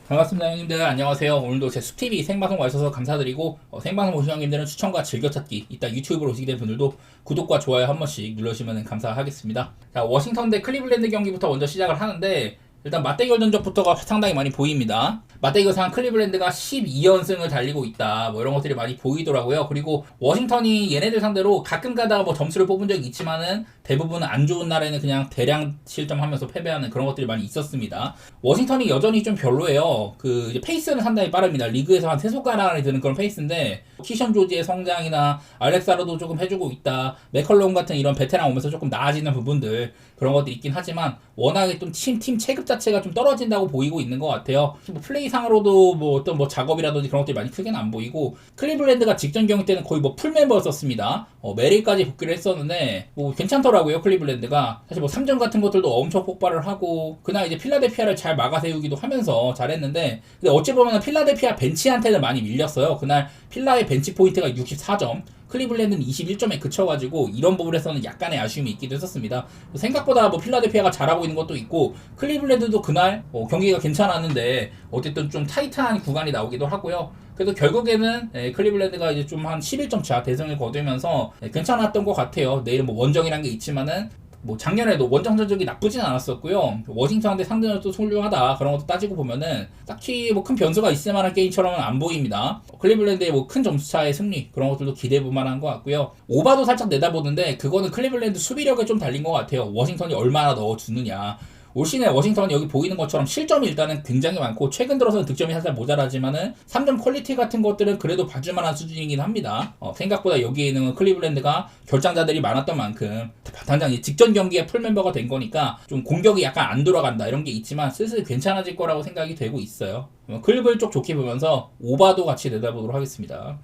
반갑습니다 형님들. 안녕하세요. 오늘도 제 숲TV 생방송 와주셔서 감사드리고, 생방송 보신 형님들은 추천과 즐겨찾기, 이따 유튜브로 오시게 된 분들도 구독과 좋아요 한 번씩 눌러주시면 감사하겠습니다. 자, 워싱턴 대 클리블랜드 경기부터 먼저 시작을 하는데, 일단 맞대결 전적부터가 상당히 많이 보입니다. 맞대결상 클리블랜드가 12연승을 달리고 있다, 뭐 이런 것들이 많이 보이더라고요. 그리고 워싱턴이 얘네들 상대로 가끔 가다가 뭐 점수를 뽑은 적이 있지만은 대부분 안 좋은 날에는 그냥 대량 실점하면서 패배하는 그런 것들이 많이 있었습니다. 워싱턴이 여전히 좀 별로예요. 이제 페이스는 상당히 빠릅니다. 리그에서 한 3손가락 안에 드는 그런 페이스인데, 키션 조지의 성장이나 알렉사르도 조금 해주고 있다, 맥컬럼 같은 이런 베테랑 오면서 조금 나아지는 부분들, 그런 것들이 있긴 하지만 워낙에 좀 팀 체급 자체가 좀 떨어진다고 보이고 있는 것 같아요. 뭐 플레이상으로도 뭐 어떤 뭐 작업이라든지 그런 것들이 많이 크게는 안 보이고, 클리블랜드가 직전 경기 때는 거의 뭐 풀 멤버였었습니다. 메릴까지 복귀를 했었는데 뭐 괜찮더라고요. 클리블랜드가 사실 뭐 3점 같은 것들도 엄청 폭발을 하고, 그날 이제 필라델피아를 잘 막아세우기도 하면서 잘했는데, 근데 어찌 보면 필라델피아 벤치한테는 많이 밀렸어요. 그날 필라의 벤치 포인트가 64점, 클리블랜드는 21점에 그쳐가지고 이런 부분에서는 약간의 아쉬움이 있기도 했었습니다. 생각보다 뭐 필라델피아가 잘하고 있는 것도 있고, 클리블랜드도 그날 경기가 괜찮았는데 어쨌든 좀 타이트한 구간이 나오기도 하고요. 그래도 결국에는 클리블랜드가 이제 좀 한 11점 차 대승을 거두면서 괜찮았던 것 같아요. 내일은 뭐 원정이란 게 있지만은 뭐 작년에도 원정 전적이 나쁘진 않았었고요. 워싱턴한테 상대적으로 훌륭하다, 그런 것도 따지고 보면은 딱히 뭐 큰 변수가 있을 만한 게임처럼은 안 보입니다. 클리블랜드의 뭐 큰 점수차의 승리, 그런 것들도 기대해 볼 만한 것 같고요. 오바도 살짝 내다보는데 그거는 클리블랜드 수비력에 좀 달린 것 같아요. 워싱턴이 얼마나 넣어주느냐. 올 시즌에 워싱턴은 여기 보이는 것처럼 실점이 일단은 굉장히 많고, 최근 들어서는 득점이 살짝 모자라지만은 3점 퀄리티 같은 것들은 그래도 봐줄만한 수준이긴 합니다. 생각보다 여기에는 클리블랜드가 결장자들이 많았던 만큼 당장 직전 경기에 풀 멤버가 된 거니까 좀 공격이 약간 안 돌아간다 이런 게 있지만 슬슬 괜찮아질 거라고 생각이 되고 있어요. 클리블 쪽 좋게 보면서 오바도 같이 내다보도록 하겠습니다.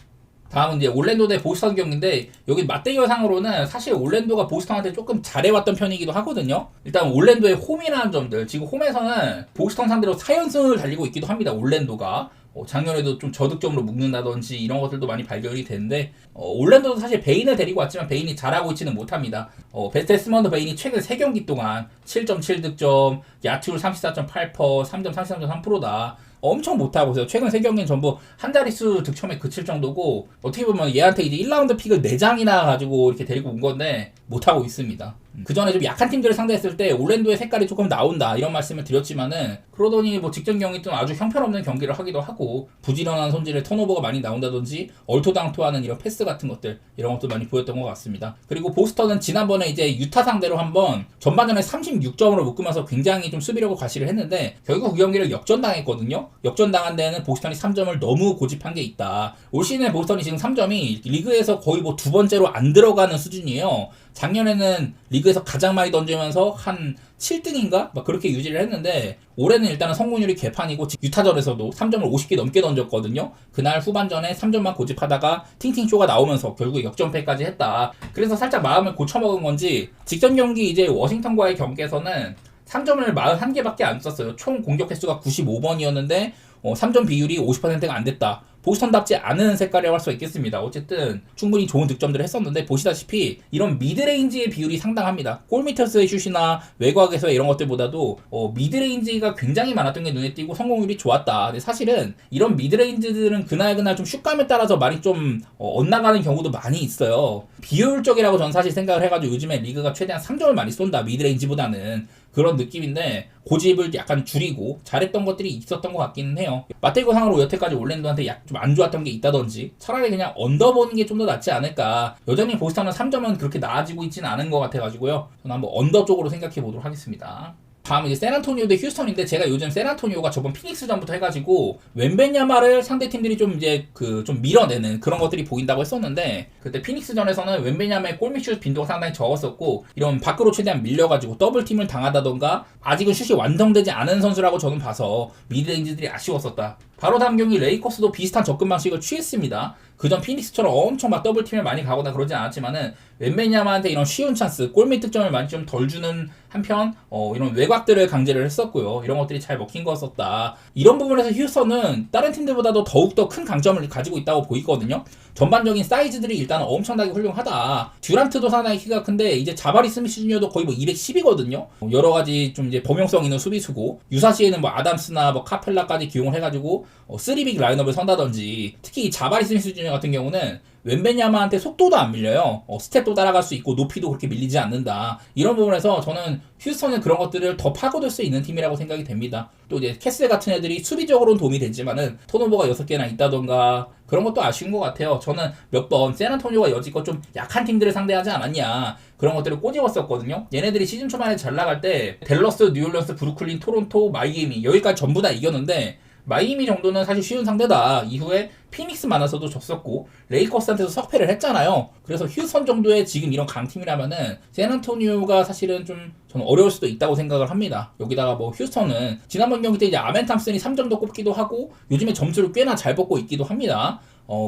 다음은 이제 올랜도 대 보스턴 경기인데, 여기 맞대결 상으로는 사실 올랜도가 보스턴한테 조금 잘해왔던 편이기도 하거든요. 일단 올랜도의 홈이라는 점들, 지금 홈에서는 보스턴 상대로 4연승을 달리고 있기도 합니다. 올랜도가 작년에도 좀 저득점으로 묶는다든지 이런 것들도 많이 발견이 되는데, 올랜도도 사실 베인을 데리고 왔지만 베인이 잘하고 있지는 못합니다. 베스트 스먼더 베인이 최근 3경기 동안 7.7득점, 야투율 34.8%, 3점 33.3%다. 엄청 못하고 있어요. 최근 3경기는 전부 한 자릿수 득점에 그칠 정도고, 어떻게 보면 얘한테 이제 1라운드 픽을 4장이나 가지고 이렇게 데리고 온 건데 못하고 있습니다. 그 전에 좀 약한 팀들을 상대했을 때 올랜도의 색깔이 조금 나온다 이런 말씀을 드렸지만은, 그러더니 뭐 직전 경기 좀 아주 형편없는 경기를 하기도 하고, 부지런한 손질에 턴오버가 많이 나온다든지 얼토당토하는 이런 패스 같은 것들, 이런 것도 많이 보였던 것 같습니다. 그리고 보스턴은 지난번에 이제 유타 상대로 한번 전반전에 36점으로 묶으면서 굉장히 좀 수비력을 과시를 했는데, 결국 그 경기를 역전당했거든요. 역전당한 데에는 보스턴이 3점을 너무 고집한 게 있다. 올 시즌에 보스턴이 지금 3점이 리그에서 거의 뭐 두 번째로 안 들어가는 수준이에요. 작년에는 리그에서 가장 많이 던지면서 한 7등인가? 막 그렇게 유지를 했는데, 올해는 일단은 성공률이 개판이고, 유타전에서도 3점을 50개 넘게 던졌거든요. 그날 후반전에 3점만 고집하다가 팅팅쇼가 나오면서 결국 역전패까지 했다. 그래서 살짝 마음을 고쳐먹은 건지 직전 경기 이제 워싱턴과의 경기에서는 3점을 41개밖에 안 썼어요. 총 공격 횟수가 95번이었는데 3점 비율이 50%가 안 됐다. 보스턴답지 않은 색깔이라고 할 수 있겠습니다. 어쨌든 충분히 좋은 득점들을 했었는데, 보시다시피 이런 미드레인지의 비율이 상당합니다. 골밑에서의 슛이나 외곽에서의 이런 것들보다도 미드레인지가 굉장히 많았던 게 눈에 띄고 성공률이 좋았다. 근데 사실은 이런 미드레인지들은 그날 좀 슛감에 따라서 많이 좀 엇나가는 경우도 많이 있어요. 비효율적이라고 저는 사실 생각을 해가지고 요즘에 리그가 최대한 3점을 많이 쏜다, 미드레인지보다는. 그런 느낌인데, 고집을 약간 줄이고 잘했던 것들이 있었던 것 같기는 해요. 맞대결 상으로 여태까지 올랜도한테 좀 안 좋았던 게 있다든지, 차라리 그냥 언더 보는 게 좀 더 낫지 않을까. 여전히 보스턴은 3점은 그렇게 나아지고 있지는 않은 것 같아가지고요. 저는 한번 언더 쪽으로 생각해 보도록 하겠습니다. 다음 이제 샌안토니오 대 휴스턴인데, 제가 요즘 샌안토니오가 저번 피닉스전부터 해가지고 웬벤야마를 상대 팀들이 좀 이제 좀 밀어내는 그런 것들이 보인다고 했었는데, 그때 피닉스전에서는 웬벤야마의 골밑슛 빈도가 상당히 적었었고, 이런 밖으로 최대한 밀려가지고 더블팀을 당하다던가, 아직은 슛이 완성되지 않은 선수라고 저는 봐서 미드레인지들이 아쉬웠었다. 바로 다음 경기 레이커스도 비슷한 접근 방식을 취했습니다. 그전 피닉스처럼 엄청 막 더블팀을 많이 가거나 그러진 않았지만은, 웬베냐마한테 이런 쉬운 찬스, 골밑 득점을 많이 좀 덜 주는 한편 이런 외곽들을 강제를 했었고요. 이런 것들이 잘 먹힌 거였었다. 이런 부분에서 휴스턴은 다른 팀들보다도 더욱더 큰 강점을 가지고 있다고 보이거든요. 전반적인 사이즈들이 일단 엄청나게 훌륭하다. 듀란트도 상당히 키가 큰데 이제 자바리 스미스 주니어도 거의 뭐 210이거든요. 여러 가지 좀 이제 범용성 있는 수비수고 유사시에는 뭐 아담스나 뭐 카펠라까지 기용을 해가지고 3빅 라인업을 선다든지 특히 이 자바리 스미스 주니어 같은 경우는 웬베냐마한테 속도도 안 밀려요. 스텝도 따라갈 수 있고 높이도 그렇게 밀리지 않는다. 이런 부분에서 저는 휴스턴은 그런 것들을 더 파고들 수 있는 팀이라고 생각이 됩니다. 또 이제 캐슬 같은 애들이 수비적으로는 도움이 되지만은 턴오버가 6개나 있다던가 그런 것도 아쉬운 것 같아요. 저는 몇 번 샌안토니오가 여지껏 좀 약한 팀들을 상대하지 않았냐 그런 것들을 꼬집었었거든요. 얘네들이 시즌 초반에 잘 나갈 때 댈러스, 뉴올리언스, 브루클린, 토론토, 마이애미 여기까지 전부 다 이겼는데 마이애미 정도는 사실 쉬운 상대다. 이후에 피닉스 만나서도 졌었고 레이커스한테도 석패를 했잖아요. 그래서 휴스턴 정도의 지금 이런 강팀이라면은 샌안토니오가 사실은 좀 저는 어려울 수도 있다고 생각을 합니다. 여기다가 뭐 휴스턴은 지난번 경기 때 이제 아멘 탐슨이 3점도 꼽기도 하고 요즘에 점수를 꽤나 잘 뽑고 있기도 합니다.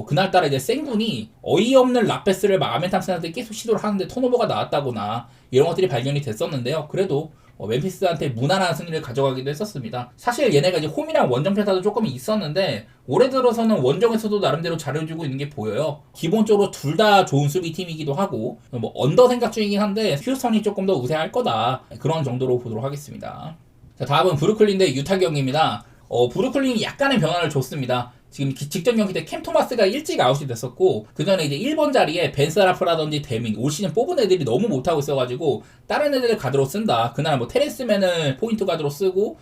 그날따라 이제 생군이 어이없는 락패스를 막 아멘 탐슨한테 계속 시도를 하는데 턴오버가 나왔다거나 이런 것들이 발견이 됐었는데요. 그래도 멤피스한테 무난한 승리를 가져가기도 했었습니다. 사실 얘네가 이제 홈이랑 원정 편차도 조금 있었는데 올해 들어서는 원정에서도 나름대로 잘해주고 있는 게 보여요. 기본적으로 둘 다 좋은 수비팀이기도 하고 뭐 언더 생각 중이긴 한데 휴스턴이 조금 더 우세할 거다. 그런 정도로 보도록 하겠습니다. 자, 다음은 브루클린 대 유타 경기입니다. 브루클린이 약간의 변화를 줬습니다. 지금 직전 경기 때 캠 토마스가 일찍 아웃이 됐었고 그 전에 이제 1번 자리에 벤사라프라든지 데밍 올 시즌 뽑은 애들이 너무 못하고 있어가지고 다른 애들을 가드로 쓴다. 그날 뭐 테렌스맨을 포인트 가드로 쓰고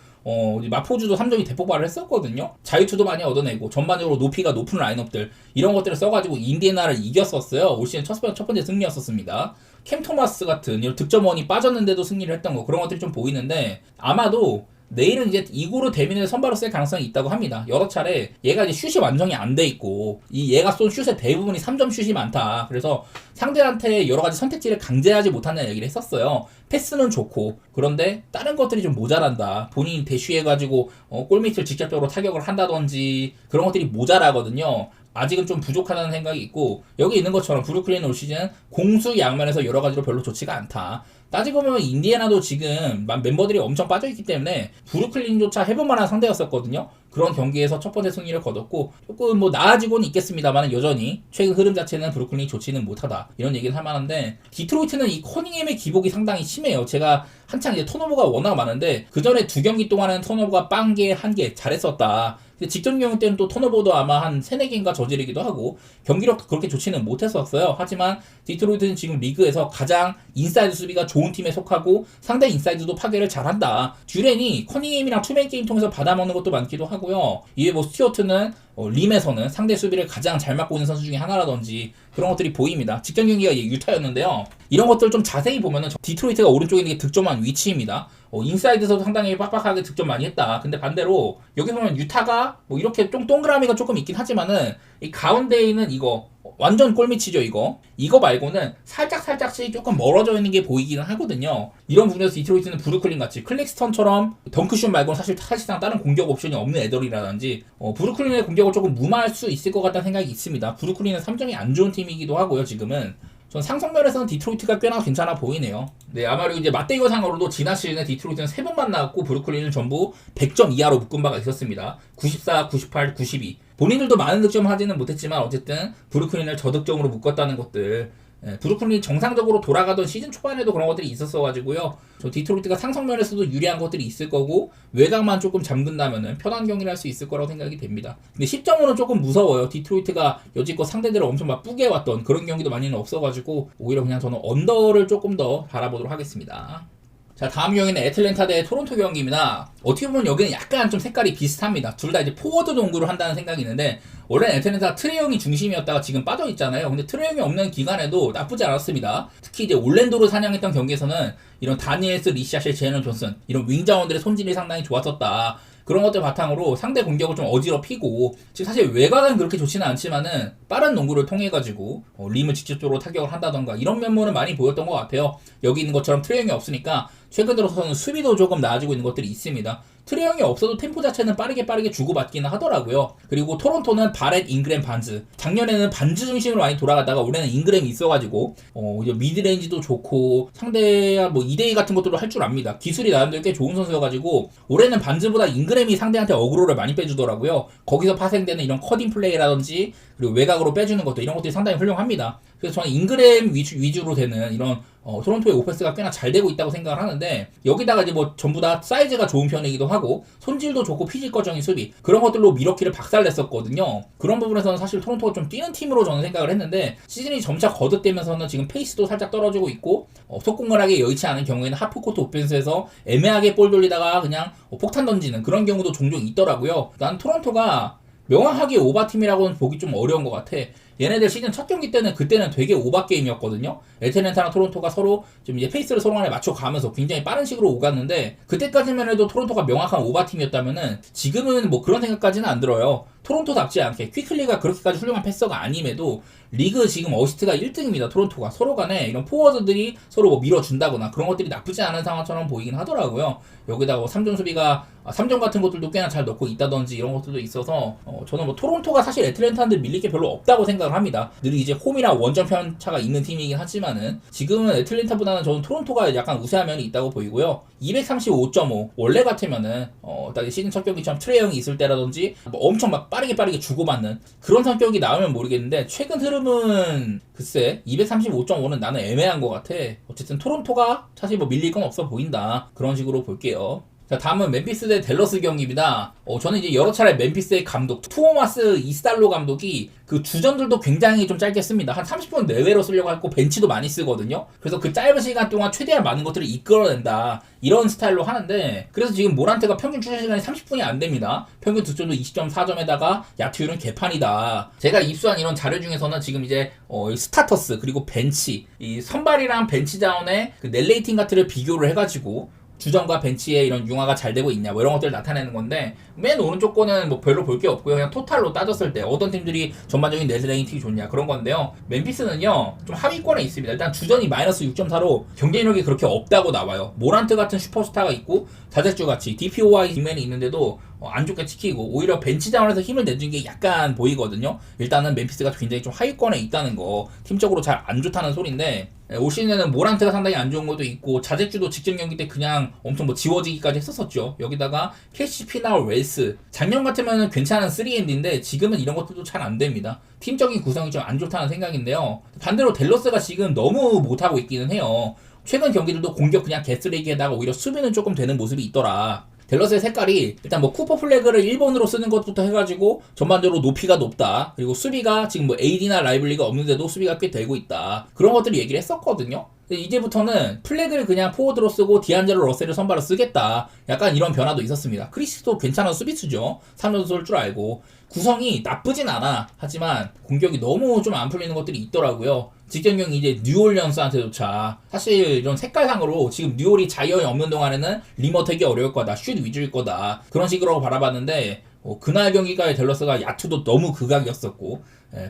마포주도 3점이 대폭발을 했었거든요. 자유투도 많이 얻어내고 전반적으로 높이가 높은 라인업들 이런 것들을 써가지고 인디애나를 이겼었어요. 올 시즌 첫 번째 승리였었습니다. 캠 토마스 같은 이런 득점원이 빠졌는데도 승리를 했던 거 그런 것들이 좀 보이는데 아마도 내일은 이제 이구르 데민을 선발로 쓸 가능성이 있다고 합니다. 여러 차례 얘가 이제 슛이 완전히 안 돼 있고 얘가 쏜 슛의 대부분이 3점 슛이 많다. 그래서 상대한테 여러 가지 선택지를 강제하지 못한다는 얘기를 했었어요. 패스는 좋고 그런데 다른 것들이 좀 모자란다. 본인이 대쉬해가지고 골밑을 직접적으로 타격을 한다든지 그런 것들이 모자라거든요. 아직은 좀 부족하다는 생각이 있고 여기 있는 것처럼 브루클린 올 시즌 공수 양면에서 여러 가지로 별로 좋지가 않다. 따지고 보면 인디애나도 지금 멤버들이 엄청 빠져있기 때문에 브루클린조차 해볼만한 상대였었거든요. 그런 경기에서 첫 번째 승리를 거뒀고 조금 뭐 나아지고는 있겠습니다만 여전히 최근 흐름 자체는 브루클린이 좋지는 못하다 이런 얘기를 할 만한데 디트로이트는 이 커닝햄의 기복이 상당히 심해요. 제가 한창 이제 턴오버가 워낙 많은데 그 전에 두 경기 동안은 턴오버가 0개, 1개 잘했었다. 근데 직전 경기 때는 또 턴오버도 아마 한 3-4개인가 저지르기도 하고 경기력도 그렇게 좋지는 못했었어요. 하지만 디트로이트는 지금 리그에서 가장 인사이드 수비가 좋은 팀에 속하고 상대 인사이드도 파괴를 잘한다. 듀렌이 커닝햄이랑 투맨 게임 통해서 받아먹는 것도 많기도 하고요. 이에 뭐 스튜어트는 림에서는 상대 수비를 가장 잘 막고 있는 선수 중에 하나라든지 그런 것들이 보입니다. 직전 경기가 유타였는데요. 이런 것들 좀 자세히 보면은 디트로이트가 오른쪽에 있는 게 득점한 위치입니다. 인사이드에서도 상당히 빡빡하게 득점 많이 했다. 근데 반대로 여기 보면 유타가 뭐 이렇게 좀 동그라미가 조금 있긴 하지만은 이 가운데에 있는 이거 완전 골밑이죠. 이거 말고는 살짝씩 조금 멀어져 있는 게 보이기는 하거든요. 이런 부분에서 디트로이트는 브루클린 같이 클릭스턴처럼 덩크슛 말고는 사실상 다른 공격 옵션이 없는 애들이라든지 브루클린의 공격을 조금 무마할 수 있을 것 같다는 생각이 있습니다. 브루클린은 3점이 안 좋은 팀이기도 하고요. 지금은 전 상성면에서는 디트로이트가 꽤나 괜찮아 보이네요. 네, 아마도 이제 맞대결상으로도 지난 시즌에 디트로이트는 3번 만나고 브루클린은 전부 100점 이하로 묶은 바가 있었습니다. 94, 98, 92. 본인들도 많은 득점을 하지는 못했지만 어쨌든 브루클린을 저득점으로 묶었다는 것들. 브루클린이 정상적으로 돌아가던 시즌 초반에도 그런 것들이 있었어가지고요. 저 디트로이트가 상성면에서도 유리한 것들이 있을 거고 외곽만 조금 잠근다면은 편한 경기를 할 수 있을 거라고 생각이 됩니다. 근데 10점으로는 조금 무서워요. 디트로이트가 여지껏 상대들을 엄청 막 뿌게 왔던 그런 경기도 많이는 없어가지고 오히려 그냥 저는 언더를 조금 더 바라보도록 하겠습니다. 자, 다음 경기는 애틀랜타 대 토론토 경기입니다. 어떻게 보면 여기는 약간 좀 색깔이 비슷합니다. 둘 다 이제 포워드 농구를 한다는 생각이 있는데 원래는 애틀랜타 트레이 형이 중심이었다가 지금 빠져 있잖아요. 근데 트레이 형이 없는 기간에도 나쁘지 않았습니다. 특히 이제 올랜도를 사냥했던 경기에서는 이런 다니엘스, 리샤쉘, 제넌 존슨 이런 윙자원들의 손질이 상당히 좋았었다. 그런 것들 바탕으로 상대 공격을 좀 어지럽히고 지금 사실 외곽은 그렇게 좋지는 않지만은 빠른 농구를 통해 가지고 림을 직접적으로 타격을 한다던가 이런 면모는 많이 보였던 것 같아요. 여기 있는 것처럼 트레이 형이 없으니까 최근 들어서는 수비도 조금 나아지고 있는 것들이 있습니다. 트레이 형이 없어도 템포 자체는 빠르게 주고받기는 하더라고요. 그리고 토론토는 바렛, 잉그램, 반즈. 작년에는 반즈 중심으로 많이 돌아가다가 올해는 잉그램이 있어가지고 이제 미드레인지도 좋고 상대와 뭐 2대2 같은 것들도 할 줄 압니다. 기술이 나름대로 꽤 좋은 선수여가지고 올해는 반즈보다 잉그램이 상대한테 어그로를 많이 빼주더라고요. 거기서 파생되는 이런 커딩 플레이라든지 그리고 외곽으로 빼주는 것도 이런 것들이 상당히 훌륭합니다. 그래서 저는 잉그램 위주로 되는 이런 토론토의 오펜스가 꽤나 잘 되고 있다고 생각을 하는데, 여기다가 이제 뭐 전부 다 사이즈가 좋은 편이기도 하고 손질도 좋고 피지컬적인 수비, 그런 것들로 미러키를 박살냈었거든요. 그런 부분에서는 사실 토론토가 좀 뛰는 팀으로 저는 생각을 했는데, 시즌이 점차 거듭되면서는 지금 페이스도 살짝 떨어지고 있고 속공을 하기 여의치 않은 경우에는 하프코트 오펜스에서 애매하게 볼 돌리다가 그냥 폭탄 던지는 그런 경우도 종종 있더라고요. 난 토론토가 명확하게 오바팀이라고는 보기 좀 어려운 것 같아. 얘네들 시즌 첫 경기 때는 그때는 되게 오바 게임이었거든요. 애틀랜타랑 토론토가 서로 좀 이제 페이스를 서로 간에 맞춰가면서 굉장히 빠른 식으로 오갔는데, 그때까지만 해도 토론토가 명확한 오바팀이었다면은 지금은 뭐 그런 생각까지는 안 들어요. 토론토답지 않게 퀴클리가 그렇게까지 훌륭한 패서가 아님에도 리그 지금 어시스트가 1등입니다. 토론토가 서로 간에 이런 포워드들이 서로 뭐 밀어준다거나 그런 것들이 나쁘지 않은 상황처럼 보이긴 하더라고요. 여기다가 뭐 3점 수비가 3점 같은 것들도 꽤나 잘 넣고 있다든지 이런 것들도 있어서 저는 뭐 토론토가 사실 애틀랜타한테 밀릴 게 별로 없다고 생각을 합니다. 늘 이제 홈이나 원정 편차가 있는 팀이긴 하지만은 지금은 애틀랜타보다는 저는 토론토가 약간 우세한 면이 있다고 보이고요. 235.5 원래 같으면은 딱 시즌 첫 경기처럼 트레이 형이 있을 때라든지 뭐 엄청 막 빠르게 주고받는 그런 성격이 나오면 모르겠는데, 최근 흐름은 글쎄 235.5는 나는 애매한 것 같아. 어쨌든 토론토가 사실 뭐 밀릴 건 없어 보인다, 그런 식으로 볼게요. 자, 다음은 멤피스 대 댈러스 경기입니다. 저는 이제 여러 차례 멤피스의 감독 투오마스 이스달로 감독이 그 주전들도 굉장히 좀 짧게 씁니다. 한 30분 내외로 쓰려고 했고 벤치도 많이 쓰거든요. 그래서 그 짧은 시간 동안 최대한 많은 것들을 이끌어낸다, 이런 스타일로 하는데, 그래서 지금 모란트가 평균 출전 시간이 30분이 안 됩니다. 평균 득점도 20.4점에다가 야투율은 개판이다. 제가 입수한 이런 자료 중에서는 지금 이제 스타터스 그리고 벤치, 이 선발이랑 벤치 자원의 그 넬레이팅 같은를 비교를 해가지고 주전과 벤치에 이런 융화가 잘 되고 있냐 뭐 이런 것들을 나타내는 건데, 맨 오른쪽 거는 뭐 별로 볼 게 없고요. 그냥 토탈로 따졌을 때 어떤 팀들이 전반적인 넷레이팅이 좋냐 그런 건데요. 멤피스는요 좀 하위권에 있습니다. 일단 주전이 마이너스 6.4로 경쟁력이 그렇게 없다고 나와요. 모란트 같은 슈퍼스타가 있고 자잭주 같이 DPO와 빅맨이 있는데도 안 좋게 지키고 오히려 벤치 자원에서 힘을 내준 게 약간 보이거든요. 일단은 멤피스가 굉장히 좀 하위권에 있다는 거, 팀적으로 잘 안 좋다는 소린데, 올 시즌에는 모란트가 상당히 안 좋은 것도 있고 자잭주도 직전 경기 때 그냥 엄청 뭐 지워지기까지 했었었죠. 여기다가 KCP나 웰스, 작년 같으면 괜찮은 3&D인데 지금은 이런 것들도 잘 안 됩니다. 팀적인 구성이 좀 안 좋다는 생각인데요. 반대로 댈러스가 지금 너무 못하고 있기는 해요. 최근 경기들도 공격 그냥 개쓰레기에다가 오히려 수비는 조금 되는 모습이 있더라. 댈러스의 색깔이 일단 뭐 쿠퍼 플래그를 1번으로 쓰는 것부터 해가지고 전반적으로 높이가 높다, 그리고 수비가 지금 뭐 AD나 라이블리가 없는데도 수비가 꽤 되고 있다, 그런 것들을 얘기를 했었거든요. 이제부터는 플래그를 그냥 포워드로 쓰고 디안젤로 러셀을 선발로 쓰겠다, 약간 이런 변화도 있었습니다. 크리스도 괜찮은 수비수죠. 3점 쏠 줄 알고 구성이 나쁘진 않아. 하지만 공격이 너무 좀 안 풀리는 것들이 있더라고요. 직전 경기 이제 뉴올리언스한테조차 사실 이런 색깔상으로 지금 뉴올이 자이언이 없는 동안에는 리머텍이 어려울 거다, 슛 위주일 거다, 그런 식으로 바라봤는데 그날 경기까지 댈러스가 야투도 너무 극악이었었고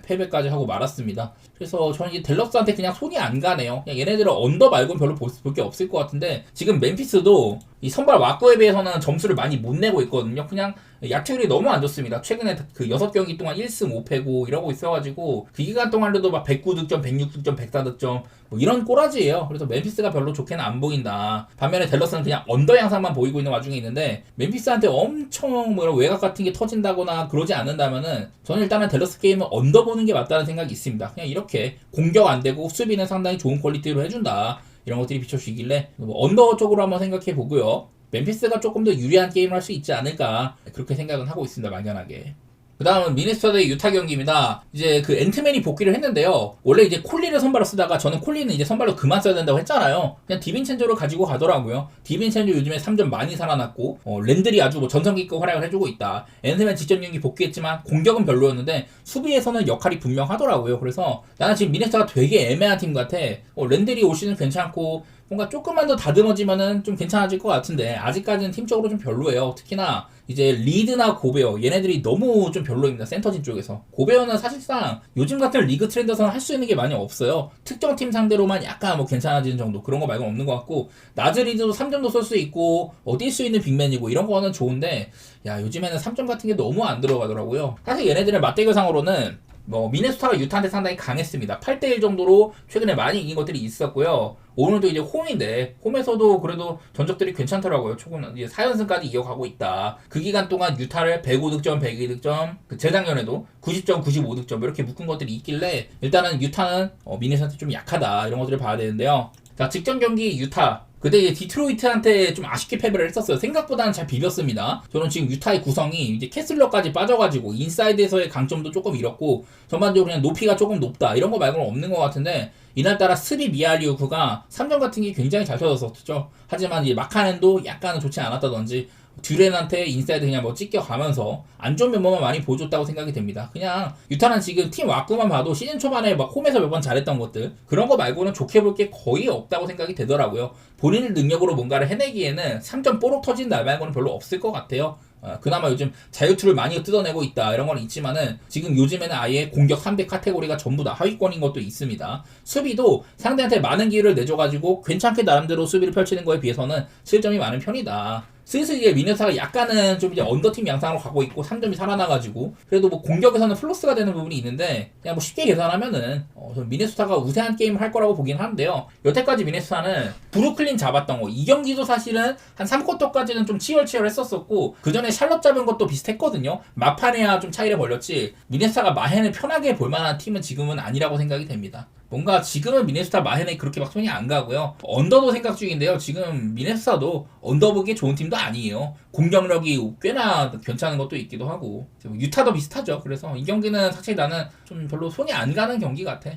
패배까지 하고 말았습니다. 그래서 저는 이 댈러스한테 그냥 손이 안 가네요. 그냥 얘네들은 언더 말고는 별로 볼 게 없을 것 같은데, 지금 멤피스도 이 선발 와꾸에 비해서는 점수를 많이 못 내고 있거든요. 그냥 야투율이 너무 안 좋습니다. 최근에 그 6경기 동안 1승 5패고 이러고 있어가지고 그 기간 동안에도 막 109득점, 106득점, 104득점 뭐 이런 꼬라지예요. 그래서 멤피스가 별로 좋게는 안 보인다. 반면에 댈러스는 그냥 언더 양상만 보이고 있는 와중에 있는데, 멤피스한테 엄청 뭐 외곽 같은 게 터진다거나 그러지 않는다면은 저는 일단은 댈러스 게임은 언더 보는 게 맞다는 생각이 있습니다. 그냥 이렇게 공격 안 되고 수비는 상당히 좋은 퀄리티로 해준다, 이런 것들이 비춰지길래 뭐 언더 쪽으로 한번 생각해 보고요. 멤피스가 조금 더 유리한 게임을 할 수 있지 않을까, 그렇게 생각은 하고 있습니다. 막연하게. 그 다음은 미네소타 대 유타 경기입니다. 이제 그 앤트맨이 복귀를 했는데요. 원래 이제 콜리를 선발로 쓰다가 저는 콜리는 이제 선발로 그만 써야 된다고 했잖아요. 그냥 디빈첸조를 가지고 가더라고요. 디빈첸조 요즘에 3점 많이 살아났고 랜들이 아주 뭐 전성기급 활약을 해주고 있다. 앤트맨 직전 경기 복귀했지만 공격은 별로였는데 수비에서는 역할이 분명하더라고요. 그래서 나는 지금 미네소타가 되게 애매한 팀 같아. 랜들이 올 시즌 괜찮고 뭔가 조금만 더 다듬어지면은 좀 괜찮아질 것 같은데 아직까지는 팀적으로 좀 별로예요. 특히나 이제 리드나 고베어 얘네들이 너무 좀 별로입니다. 센터진 쪽에서. 고베어는 사실상 요즘 같은 리그 트렌드에서는 할 수 있는 게 많이 없어요. 특정 팀 상대로만 약간 뭐 괜찮아지는 정도 그런 거 말고는 없는 것 같고, 나즈리드도 3점도 쏠 수 있고 뛸 수 있는 빅맨이고 이런 거는 좋은데, 야 요즘에는 3점 같은 게 너무 안 들어가더라고요. 사실 얘네들의 맞대결상으로는 뭐 미네소타가 유타한테 상당히 강했습니다. 8대1 정도로 최근에 많이 이긴 것들이 있었고요. 오늘도 이제 홈인데 홈에서도 그래도 전적들이 괜찮더라고요. 조금 이제 4연승까지 이어가고 있다. 그 기간 동안 유타를 105득점, 102득점, 그 재작년에도 90점, 95득점 이렇게 묶은 것들이 있길래 일단은 유타는 미네소타한테 좀 약하다 이런 것들을 봐야 되는데요. 자, 직전 경기 유타. 그때 이제 디트로이트한테 좀 아쉽게 패배를 했었어요. 생각보다는 잘 비볐습니다. 저는 지금 유타의 구성이 이제 캐슬러까지 빠져가지고 인사이드에서의 강점도 조금 잃었고 전반적으로 그냥 높이가 조금 높다 이런 거 말고는 없는 것 같은데, 이날따라 스비 미알리우크가 3점 같은 게 굉장히 잘 터졌었죠. 하지만 이제 마카넨도 약간은 좋지 않았다든지 듀렌한테 인사이드 그냥 뭐 찢겨가면서 안 좋은 면모만 많이 보여줬다고 생각이 됩니다. 그냥 유타는 지금 팀 와꾸만 봐도 시즌 초반에 막 홈에서 몇 번 잘했던 것들 그런 거 말고는 좋게 볼 게 거의 없다고 생각이 되더라고요. 본인의 능력으로 뭔가를 해내기에는 3점 뽀록 터진 날 말고는 별로 없을 것 같아요. 그나마 요즘 자유투를 많이 뜯어내고 있다 이런 건 있지만은 지금 요즘에는 아예 공격 3대 카테고리가 전부 다 하위권인 것도 있습니다. 수비도 상대한테 많은 기회를 내줘가지고 괜찮게 나름대로 수비를 펼치는 거에 비해서는 실점이 많은 편이다. 슬슬 이제 미네소타가 약간은 좀 이제 언더팀 양상으로 가고 있고 3점이 살아나가지고 그래도 뭐 공격에서는 플러스가 되는 부분이 있는데, 그냥 뭐 쉽게 계산하면은 미네소타가 우세한 게임을 할 거라고 보긴 하는데요. 여태까지 미네소타는 브루클린 잡았던 거 이 경기도 사실은 한 3쿼터까지는 좀 치열치열했었었고 그 전에 샬럿 잡은 것도 비슷했거든요. 막판에야 좀 차이를 벌렸지 미네소타가 마헨을 편하게 볼만한 팀은 지금은 아니라고 생각이 됩니다. 뭔가 지금은 미네소타 마헨에 그렇게 막 손이 안 가고요. 언더도 생각 중인데요. 지금 미네소타도 언더보기 좋은 팀도 아니에요. 공격력이 꽤나 괜찮은 것도 있기도 하고 유타도 비슷하죠. 그래서 이 경기는 사실 나는 좀 별로 손이 안 가는 경기 같아.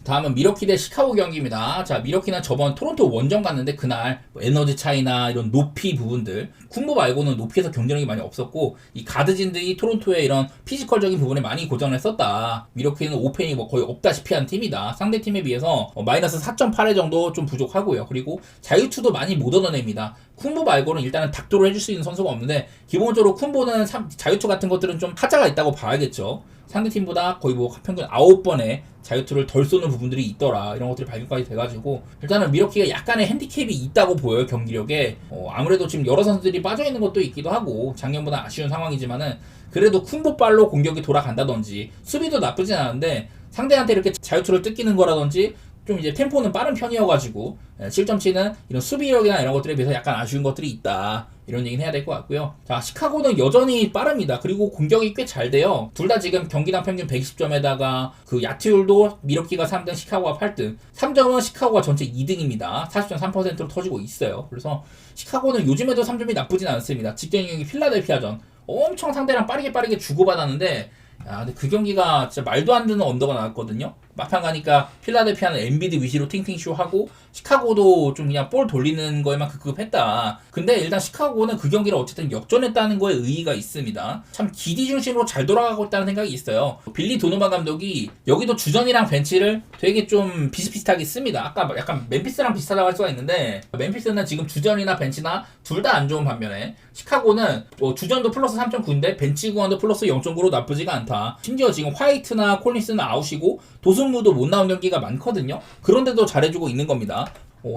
다음은 미러키 대 시카고 경기입니다. 자, 미러키는 저번 토론토 원정 갔는데 그날 뭐 에너지 차이나 이런 높이 부분들, 쿤보 말고는 높이에서 경쟁력이 많이 없었고 이 가드진들이 토론토의 이런 피지컬적인 부분에 많이 고전을 했었다. 미러키는 오펜이 뭐 거의 없다시피 한 팀이다. 상대 팀에 비해서 마이너스 4.8회 정도 좀 부족하고요. 그리고 자유투도 많이 못 얻어냅니다. 쿤보 말고는 일단은 닥도를 해줄 수 있는 선수가 없는데, 기본적으로 쿤보는 자유투 같은 것들은 좀 하자가 있다고 봐야겠죠. 상대팀보다 거의 뭐 평균 9번의 자유투를 덜 쏘는 부분들이 있더라. 이런 것들이 발견까지 돼가지고 일단은 미러키가 약간의 핸디캡이 있다고 보여요. 경기력에. 아무래도 지금 여러 선수들이 빠져있는 것도 있기도 하고 작년보다 아쉬운 상황이지만은 그래도 쿤보발로 공격이 돌아간다든지 수비도 나쁘진 않은데 상대한테 이렇게 자유투를 뜯기는 거라든지 좀 이제 템포는 빠른 편이어가지고 실점치는 이런 수비력이나 이런 것들에 비해서 약간 아쉬운 것들이 있다. 이런 얘기는 해야 될 것 같고요. 자, 시카고는 여전히 빠릅니다. 그리고 공격이 꽤 잘 돼요. 둘 다 지금 경기당 평균 120점에다가 그 야투율도 미러키가 3등, 시카고가 8등. 3점은 시카고가 전체 2등입니다. 40.3%로 터지고 있어요. 그래서 시카고는 요즘에도 3점이 나쁘진 않습니다. 직전 경기 필라델피아전 엄청 상대랑 빠르게 주고받았는데, 야, 근데 그 경기가 진짜 말도 안 되는 언더가 나왔거든요. 막판 가니까 필라델피아는 엔비드 위시로 팅팅쇼 하고 시카고도 좀 그냥 볼 돌리는 거에만 급급했다. 근데 일단 시카고는 그 경기를 어쨌든 역전했다는 거에 의의가 있습니다. 참 기디 중심으로 잘 돌아가고 있다는 생각이 있어요. 빌리 도노반 감독이 여기도 주전이랑 벤치를 되게 좀 비슷비슷하게 씁니다. 아까 약간 멤피스랑 비슷하다고 할 수가 있는데, 멤피스는 지금 주전이나 벤치나 둘 다 안 좋은 반면에 시카고는 뭐 주전도 플러스 3.9인데 벤치 구원도 플러스 0.9로 나쁘지가 않다. 심지어 지금 화이트나 콜린스는 아웃이고 도슨무도 못 나온 경기가 많거든요. 그런데도 잘해주고 있는 겁니다.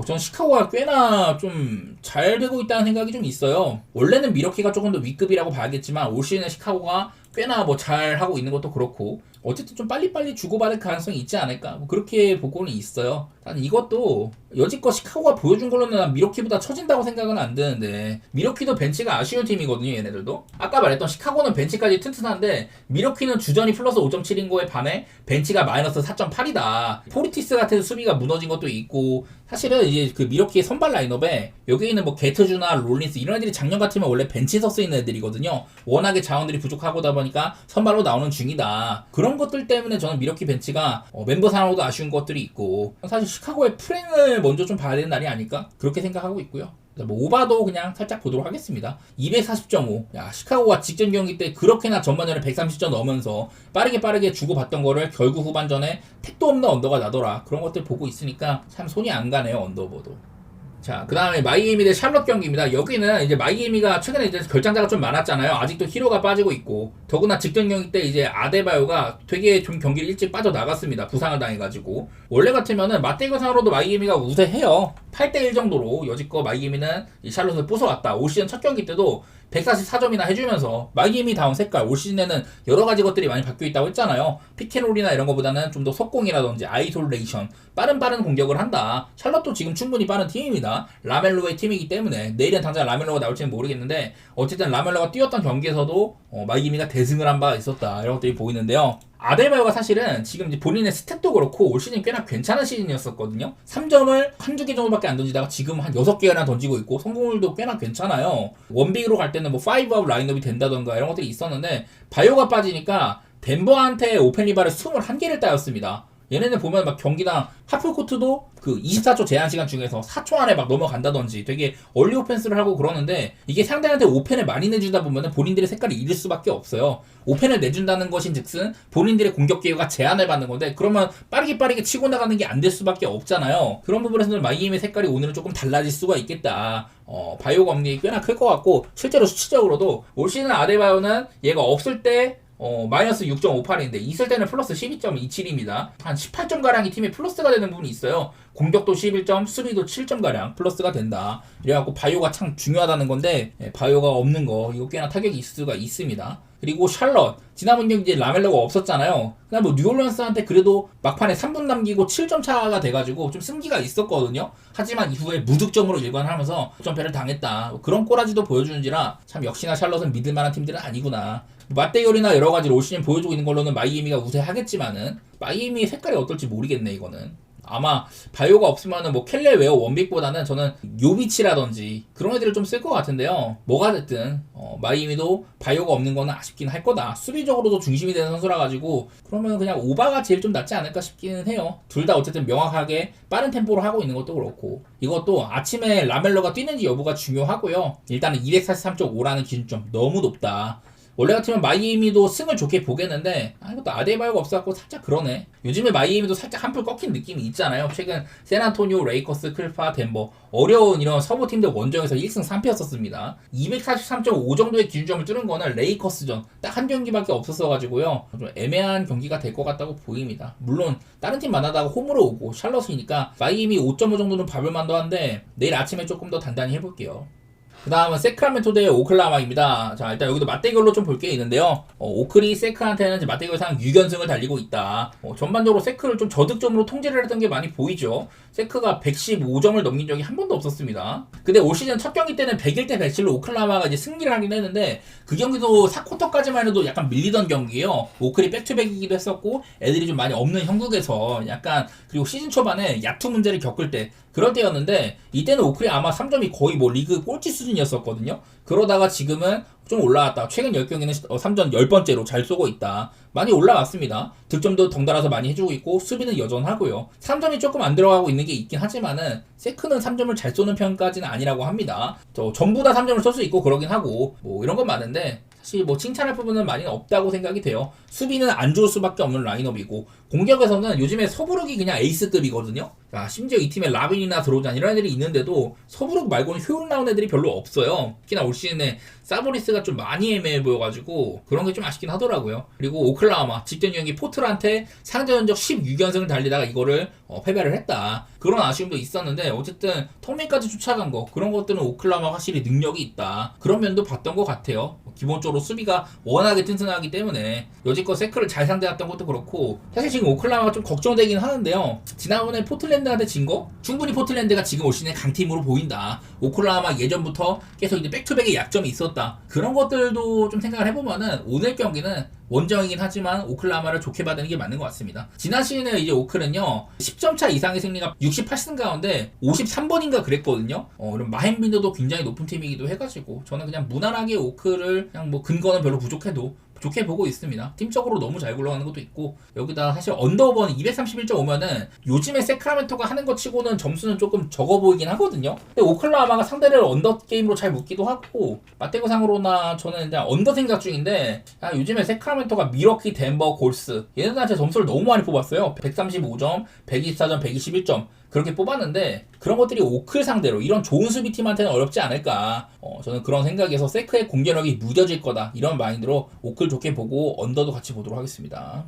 전 시카고가 꽤나 좀 잘 되고 있다는 생각이 좀 있어요. 원래는 미러키가 조금 더 윗급이라고 봐야겠지만 올 시즌에 시카고가 꽤나 뭐 잘하고 있는 것도 그렇고 어쨌든 좀 빨리빨리 주고받을 가능성이 있지 않을까, 뭐 그렇게 보고는 있어요. 난 이것도 여지껏 시카고가 보여준 걸로는 난 미러키보다 처진다고 생각은 안 드는데, 미러키도 벤치가 아쉬운 팀이거든요. 얘네들도 아까 말했던 시카고는 벤치까지 튼튼한데 미러키는 주전이 플러스 5.7인 거에 반해 벤치가 마이너스 4.8이다. 포르티스 같은 수비가 무너진 것도 있고, 사실은 이제 그 미러키의 선발 라인업에 여기 있는 뭐 게트주나 롤린스 이런 애들이 작년 같으면 원래 벤치에서 쓰이는 애들이거든요. 워낙에 자원들이 부족하다 보니까 선발로 나오는 중이다. 그런 것들 때문에 저는 미러키 벤치가 멤버 상황으로도 아쉬운 것들이 있고, 사실 시카고의 프랭을 먼저 좀 봐야 되는 날이 아닐까 그렇게 생각하고 있고요. 뭐 오바도 그냥 살짝 보도록 하겠습니다. 240.5. 야, 시카고가 직전 경기 때 그렇게나 전반전에 130점 넣으면서 빠르게 주고받던 거를 결국 후반전에 택도 없는 언더가 나더라. 그런 것들 보고 있으니까 참 손이 안 가네요. 언더보도. 자, 그 다음에 마이애미 대 샬럿 경기입니다. 여기는 이제 마이애미가 최근에 이제 결장자가 좀 많았잖아요. 아직도 히로가 빠지고 있고, 더구나 직전 경기 때 이제 아데바요가 되게 좀 경기를 일찍 빠져나갔습니다. 부상을 당해가지고. 원래 같으면은 맞대결상으로도 마이애미가 우세해요. 8대1 정도로 여지껏 마이애미는 이 샬럿을 부숴왔다. 올 시즌 첫 경기 때도 144점이나 해주면서 마이애미 다운 색깔, 올 시즌에는 여러 가지 것들이 많이 바뀌어 있다고 했잖아요. 피켓롤이나 이런 것보다는 좀 더 속공이라든지 아이솔레이션, 빠른 공격을 한다. 샬럿도 지금 충분히 빠른 팀입니다. 라멜로의 팀이기 때문에 내일은 당장 라멜로가 나올지는 모르겠는데 어쨌든 라멜로가 뛰었던 경기에서도 마이애미가 대승을 한 바가 있었다. 이런 것들이 보이는데요. 아데바요가 사실은 지금 이제 본인의 스탯도 그렇고 올 시즌 꽤나 괜찮은 시즌이었었거든요. 3점을 한두 개 정도밖에 안 던지다가 지금 한 6개나 던지고 있고 성공률도 꽤나 괜찮아요. 원빅으로 갈 때는 뭐 5아웃 라인업이 된다던가 이런 것들이 있었는데 바요가 빠지니까 덴버한테 오펜 리바를 21개를 따였습니다. 얘네는 보면 막 경기당 하프코트도 그 24초 제한 시간 중에서 4초 안에 막 넘어간다든지 되게 얼리 오펜스를 하고 그러는데 이게 상대한테 오펜을 많이 내주다 보면 본인들의 색깔이 잃을 수밖에 없어요. 오펜을 내준다는 것인 즉슨 본인들의 공격 기회가 제한을 받는 건데 그러면 빠르게 치고 나가는 게 안 될 수밖에 없잖아요. 그런 부분에서는 마이애미 색깔이 오늘은 조금 달라질 수가 있겠다. 바이오가 없는 게 꽤나 클 것 같고 실제로 수치적으로도 올 시즌 아데바요는 얘가 없을 때 마이너스 6.58인데 있을 때는 플러스 12.27입니다. 한 18점가량이 팀에 플러스가 되는 부분이 있어요. 공격도 11점, 수비도 7점가량 플러스가 된다. 이래갖고 바이오가 참 중요하다는 건데 바이오가 없는 거 이거 꽤나 타격이 있을 수가 있습니다. 그리고 샬럿 지난번 경기 이제 라멜로가 없었잖아요. 그냥 뭐 뉴올리언스한테 그래도 막판에 3분 남기고 7점 차가 돼가지고 좀 승기가 있었거든요. 하지만 이후에 무득점으로 일관하면서 점패를 당했다. 그런 꼬라지도 보여주는지라 참 역시나 샬럿은 믿을만한 팀들은 아니구나. 맞대결이나 여러가지 올 시즌 보여주고 있는 걸로는 마이애미가 우세하겠지만은 마이애미의 색깔이 어떨지 모르겠네 이거는. 아마 바이오가 없으면은 뭐 켈레 웨어 원빅보다는 저는 요비치라든지 그런 애들을 좀 쓸 것 같은데요. 뭐가 됐든 마이애미도 바이오가 없는 거는 아쉽긴 할 거다. 수비적으로도 중심이 되는 선수라 가지고 그러면 그냥 오바가 제일 좀 낫지 않을까 싶기는 해요. 둘 다 어쨌든 명확하게 빠른 템포로 하고 있는 것도 그렇고 이것도 아침에 라멜로가 뛰는지 여부가 중요하고요. 일단은 243.5라는 기준점 너무 높다. 원래 같으면 마이애미도 승을 좋게 보겠는데 이것도 아데바요가 없어갖고 살짝 그러네. 요즘에 마이애미도 살짝 한풀 꺾인 느낌이 있잖아요. 최근 샌안토니오, 레이커스, 클파, 덴버 어려운 이런 서부 팀들 원정에서 1승 3패였었습니다. 243.5 정도의 기준점을 뚫은 거는 레이커스전 딱 한 경기밖에 없었어가지고요. 좀 애매한 경기가 될 것 같다고 보입니다. 물론 다른 팀 만나다가 홈으로 오고 샬럿이니까 마이애미 5.5 정도는 밟을 만도 한데 내일 아침에 조금 더 단단히 해볼게요. 그 다음은 세크라멘토 대 오클라호마입니다. 자, 일단 여기도 맞대결로 좀 볼 게 있는데요. 오클이 세크한테는 맞대결상 6연승을 달리고 있다. 전반적으로 세크를 좀 저득점으로 통제를 했던 게 많이 보이죠. 세크가 115점을 넘긴 적이 한 번도 없었습니다. 근데 올 시즌 첫 경기 때는 101대 107로 오클라호마가 이제 승리를 하긴 했는데 그 경기도 4쿼터까지만 해도 약간 밀리던 경기예요. 오클이 백투백이기도 했었고 애들이 좀 많이 없는 형국에서 약간 그리고 시즌 초반에 야투 문제를 겪을 때 그럴 때였는데 이때는 오클이 아마 3점이 거의 뭐 리그 꼴찌 수준이었었거든요. 그러다가 지금은 좀 올라왔다. 최근 10경기는 3점 10번째로 잘 쏘고 있다. 많이 올라왔습니다. 득점도 덩달아서 많이 해주고 있고 수비는 여전하고요. 3점이 조금 안 들어가고 있는 게 있긴 하지만은 세크는 3점을 잘 쏘는 편까지는 아니라고 합니다. 전부 다 3점을 쏠 수 있고 그러긴 하고 뭐 이런 건 많은데 사실 뭐 칭찬할 부분은 많이 없다고 생각이 돼요. 수비는 안 좋을 수밖에 없는 라인업이고 공격에서는 요즘에 서부룩이 그냥 에이스급이거든요. 자, 심지어 이 팀에 라빈이나 드로잔 이런 애들이 있는데도 서부룩 말고는 효율 나온 애들이 별로 없어요. 특히나 올 시즌에 사보니스가 좀 많이 애매해 보여가지고 그런 게 좀 아쉽긴 하더라고요. 그리고 오클라호마 직전 경기 포트란테 상대전적 16연승을 달리다가 이거를 패배를 했다. 그런 아쉬움도 있었는데 어쨌든 턱밑까지 쫓아간 거 그런 것들은 오클라호마 확실히 능력이 있다. 그런 면도 봤던 것 같아요. 기본적으로 수비가 워낙에 튼튼하기 때문에 여지껏 세크를 잘 상대했던 것도 그렇고 사실 지금 오클라호마가 좀 걱정되긴 하는데요. 지난번에 포틀랜드한테 진 거 충분히 포틀랜드가 지금 올 시즌에 강팀으로 보인다. 오클라호마 예전부터 계속 이제 백투백의 약점이 있었다. 그런 것들도 좀 생각을 해보면은 오늘 경기는 원정이긴 하지만 오클라호마를 좋게 받는 게 맞는 것 같습니다. 지난 시즌에 이제 오클은요 10점 차 이상의 승리가 68승 가운데 53번인가 그랬거든요. 이런 마헨빈더도 굉장히 높은 팀이기도 해가지고 저는 그냥 무난하게 오클을 그냥 뭐 근거는 별로 부족해도 좋게 보고 있습니다. 팀적으로 너무 잘 굴러가는 것도 있고 여기다 사실 언더오버는 231.5면은 요즘에 세크라멘토가 하는 것 치고는 점수는 조금 적어 보이긴 하거든요. 근데 오클라호마가 상대를 언더 게임으로 잘 묶기도 하고 맞대구상으로나 저는 그냥 언더 생각 중인데 요즘에 세크라멘토가 미러키, 덴버, 골스 얘네들한테 점수를 너무 많이 뽑았어요. 135점, 124점, 121점 그렇게 뽑았는데 그런 것들이 오클 상대로 이런 좋은 수비팀한테는 어렵지 않을까. 저는 그런 생각에서 세크의 공격력이 무뎌질 거다 이런 마인드로 오클 좋게 보고 언더도 같이 보도록 하겠습니다.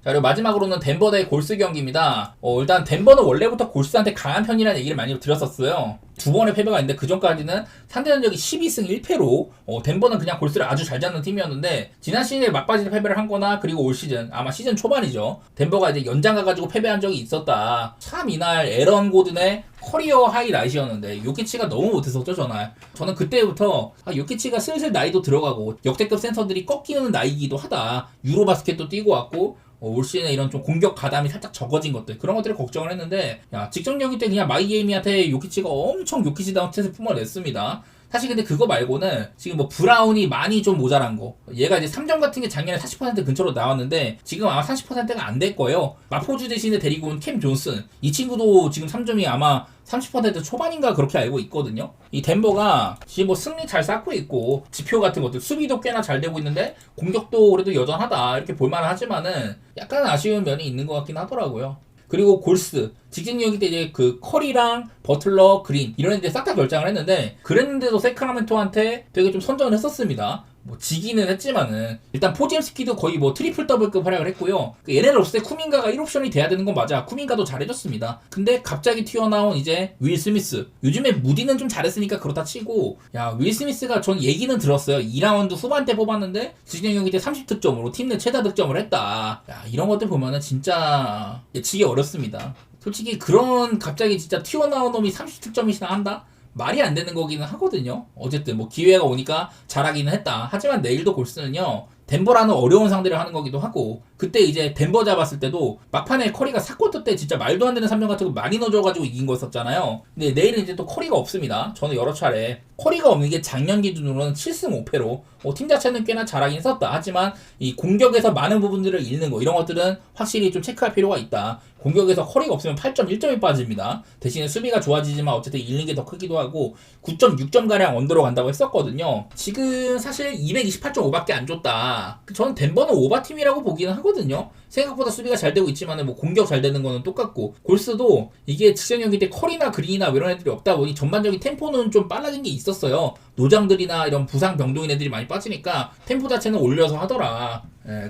자, 그리고 마지막으로는 덴버 대 골스 경기입니다. 일단 덴버는 원래부터 골스한테 강한 편이라는 얘기를 많이 드렸었어요. 두 번의 패배가 있는데 그 전까지는 상대 전적이 12승 1패로 덴버는 그냥 골스를 아주 잘 잡는 팀이었는데 지난 시즌에 막바지에 패배를 한 거나 그리고 올 시즌 아마 시즌 초반이죠. 덴버가 이제 연장 가가지고 패배한 적이 있었다. 참 이날 에런 고든의 커리어 하이라이트였는데 요키치가 너무 못했었죠 전날. 저는 그때부터 요키치가 슬슬 나이도 들어가고 역대급 센터들이 꺾이는 나이기도 하다. 유로바스켓도 뛰고 왔고 올 시즌에 이런 좀 공격 가담이 살짝 적어진 것들 그런 것들을 걱정을 했는데 직전 경기 때 그냥 마이애미한테 요키치가 엄청 요키치다운 스탯을 뿜어냈습니다. 사실 근데 그거 말고는 지금 뭐 브라운이 많이 좀 모자란 거 얘가 이제 3점 같은 게 작년에 40% 근처로 나왔는데 지금 아마 30%가 안 될 거예요. 마포주 대신에 데리고 온 캠 존슨 이 친구도 지금 3점이 아마 30% 초반인가 그렇게 알고 있거든요. 이 덴버가 지금 뭐 승리 잘 쌓고 있고 지표 같은 것들 수비도 꽤나 잘 되고 있는데 공격도 그래도 여전하다 이렇게 볼만은 하지만은 약간 아쉬운 면이 있는 것 같긴 하더라고요. 그리고 골스 직진 경기 때 이제 그 커리랑 버틀러, 그린 이런 애들 싹 다 결장을 했는데 그랬는데도 세크라멘토한테 되게 좀 선전을 했었습니다. 뭐 지기는 했지만은 일단 포지엠스키도 거의 뭐 트리플 더블급 활약을 했고요. 얘네들 없을 때 쿠민가가 1옵션이 돼야 되는 건 맞아. 쿠민가도 잘해줬습니다. 근데 갑자기 튀어나온 이제 윌 스미스. 요즘에 무디는 좀 잘했으니까 그렇다 치고 윌 스미스가 전 얘기는 들었어요. 2라운드 후반 때 뽑았는데 지진 경기 때 30득점으로 팀 내 최다 득점을 했다. 이런 것들 보면은 진짜 예측이 어렵습니다. 솔직히 그런 갑자기 진짜 튀어나온 놈이 30득점이나 한다? 말이 안 되는 거기는 하거든요. 어쨌든 뭐 기회가 오니까 잘하기는 했다. 하지만 내일도 골스는요. 덴버라는 어려운 상대를 하는 거기도 하고 그때 이제 덴버 잡았을 때도 막판에 커리가 4쿼터 때 진짜 말도 안 되는 3점 같은 거 많이 넣어줘가지고 이긴 거였었잖아요. 근데 내일은 이제 또 커리가 없습니다. 저는 여러 차례 커리가 없는 게 작년 기준으로는 7승 5패로 팀 자체는 꽤나 잘하긴 했었다. 하지만 이 공격에서 많은 부분들을 잃는 거 이런 것들은 확실히 좀 체크할 필요가 있다. 공격에서 커리가 없으면 8점 1점이 빠집니다. 대신에 수비가 좋아지지만 어쨌든 잃는 게 더 크기도 하고 9.6점가량 언더로 간다고 했었거든요. 지금 사실 228.5밖에 안 줬다. 저는 덴버는 오바팀이라고 보기는 하거든요. 생각보다 수비가 잘 되고 있지만 뭐 공격 잘 되는 거는 똑같고 골스도 이게 직전 경기 때 커리나 그린이나 이런 애들이 없다 보니 전반적인 템포는 좀 빨라진 게 있었어요. 노장들이나 이런 부상 병동인 애들이 많이 빠지니까 템포 자체는 올려서 하더라.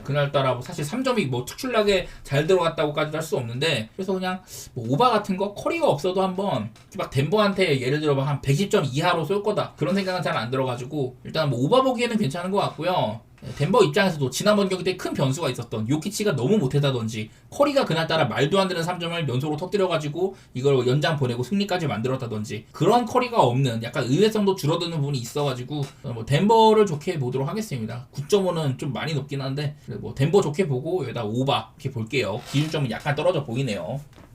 그날따라 뭐 사실 3점이 뭐 특출나게 잘 들어갔다고까지도 할 수 없는데 그래서 그냥 뭐 오바 같은 거 커리가 없어도 한번 막 덴버한테 예를 들어 한 120점 이하로 쏠 거다 그런 생각은 잘 안 들어가지고 일단 뭐 오바 보기에는 괜찮은 것 같고요. 덴버 입장에서도 지난번 경기 때 큰 변수가 있었던 요키치가 너무 못했다든지 커리가 그날따라 말도 안 되는 3점을 연속으로 터뜨려가지고 이걸 연장 보내고 승리까지 만들었다든지 그런 커리가 없는 약간 의외성도 줄어드는 부분이 있어가지고 뭐 덴버를 좋게 보도록 하겠습니다. 9.5는 좀 많이 높긴 한데 뭐 덴버 좋게 보고 여기다 오바 이렇게 볼게요. 기준점은 약간 떨어져 보이네요.